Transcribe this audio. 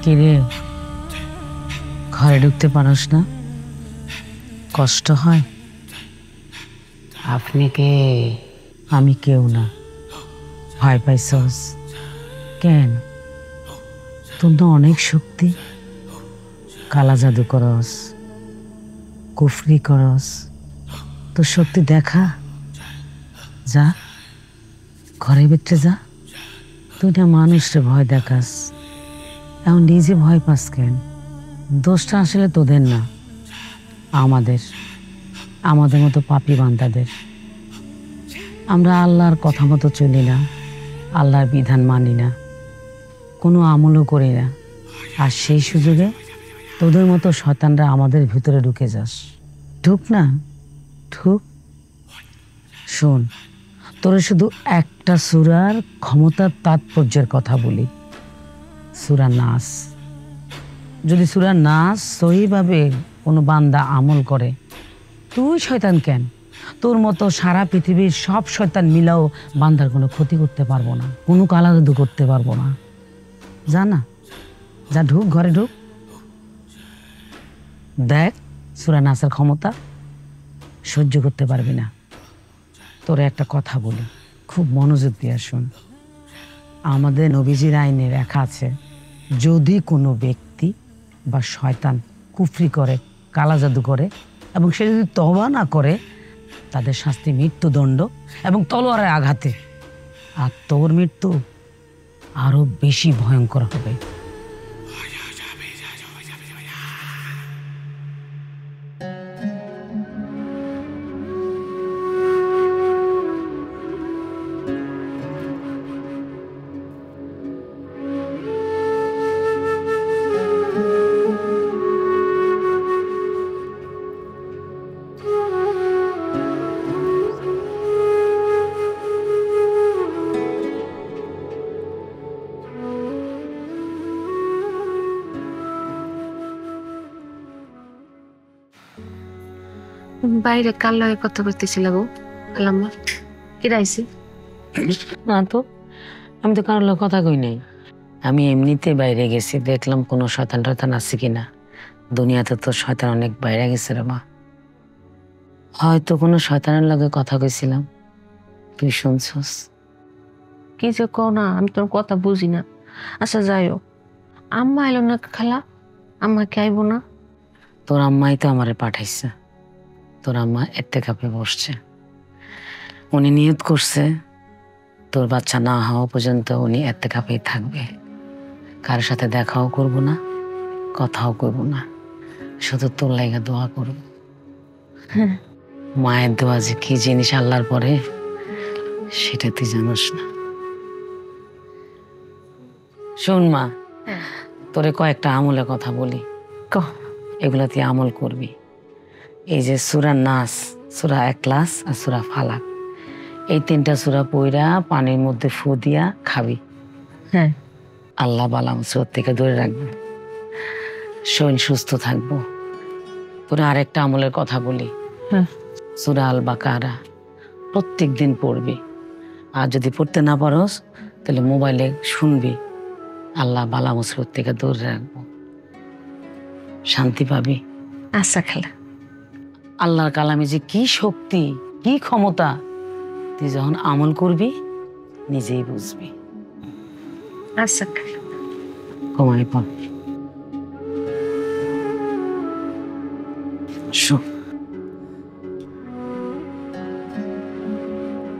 কিরে, ঘরে ঢুকতে পারস না? কষ্ট হয়? আপনি কে? আমি কেউ না। ভয় পাইছস কেন? তোর তো অনেক শক্তি। কালা জাদু করস, কুফরি করস, তোর শক্তি দেখা। যা, ঘরের ভিতরে যা। তুই না মানুষরে ভয় দেখাস, এখন নিজে ভয় পাস কেন? দোষটা আসলে তোদের না, আমাদের আমাদের মতো পাপী বান্দাদের। আমরা আল্লাহর কথা মতো চলি না, আল্লাহর বিধান মানি না, কোনো আমলও করি না। আর সেই সুযোগে তোদের মতো শয়তানরা আমাদের ভিতরে ঢুকে যাস। ঢুক না, ঢুক। শোন, তোরে শুধু একটা সূরার ক্ষমতার তাৎপর্যের কথা বলি। সূরা নাস। যদি সূরা নাস সহিভাবে কোনো বান্দা আমল করে, তুই শয়তান কেন, তোর মতো সারা পৃথিবীর সব শয়তান মিলাও বান্দার কোনো ক্ষতি করতে পারবো না, কোনো কালা জাদু করতে পারবো না। যা না, যা, ঢুক, ঘরে ঢুক। দেখ সূরা নাসের ক্ষমতা। সহ্য করতে পারবি না। তোরে একটা কথা বলি, খুব মনোযোগ দিয়ে শোন। আমাদের নবীজির আইনে লেখা আছে, যদি কোনো ব্যক্তি বা শয়তান কুফরি করে, কালা জাদু করে, এবং সে যদি তওবা না করে, তাদের শাস্তি মৃত্যুদণ্ড এবং তলোয়ারের আঘাতে। আর তোর মৃত্যু আরো বেশি ভয়ঙ্কর হবে। বাইরে কার লগে কথা কইতেছিল গো? খালাম্মা কেডা আইছে? না তো, আমি তো কারোর লগে কথা কই নাই। আমি এমনিতে বাইরে গেছি, দেখলাম কোনো শয়তান টয়তান আছে কিনা। দুনিয়াতে তো শয়তান অনেক বাইরে গেছে রে মা। হয়তো কোনো শয়তানের লগে কথা কইছিলাম, তুই শুনছস। কি যে কও না, আমি তোর কথা বুঝি না। আচ্ছা যাইও, আম্মা এলো না খালা? আম্মা কে আইবো না? তোর আম্মাই তো আমারে পাঠাইছে। তোর আম্মা ইত্তেকাফে বসছে। উনি নিয়ত করছে তোর বাচ্চা না হওয়া পর্যন্ত উনি ইত্তেকাফেই থাকবে। কারোর সাথে দেখাও করব না, কথাও করব না, শুধু তোর লাইগা দোয়া করব। মায়ের দোয়া যে কি জিনিস আল্লাহর পরে, সেটা তুই জানোস না। শোন মা, তোরে কয়েকটা আমলের কথা বলি, এগুলা তুই আমল করবি। এই যে সূরা নাস, সূরা ইখলাস আর সূরা ফালাক, এই তিনটা সূরা পইরা পানির মধ্যে ফু দিয়া খাবি। হ্যাঁ, আল্লাহ বালা মুসিবত থেকে দূরে রাখবে, শরীর সুস্থ থাকবো। তোরা আরেকটা আমলের কথা বলি। হ্যাঁ, সূরা আল বাকারা প্রত্যেক দিন পড়বি। আর যদি পড়তে না পারোস তাহলে মোবাইলে শুনবি। আল্লাহ বালা মুসিবত থেকে দূরে রাখবো, শান্তি পাবি। আচ্ছা খালা। আল্লাহর কালামে যে কি শক্তি, কি ক্ষমতা, তুই যখন আমল করবি নিজেই বুঝবি। আচ্ছা খালা। ঘুমাই পড়। শোন।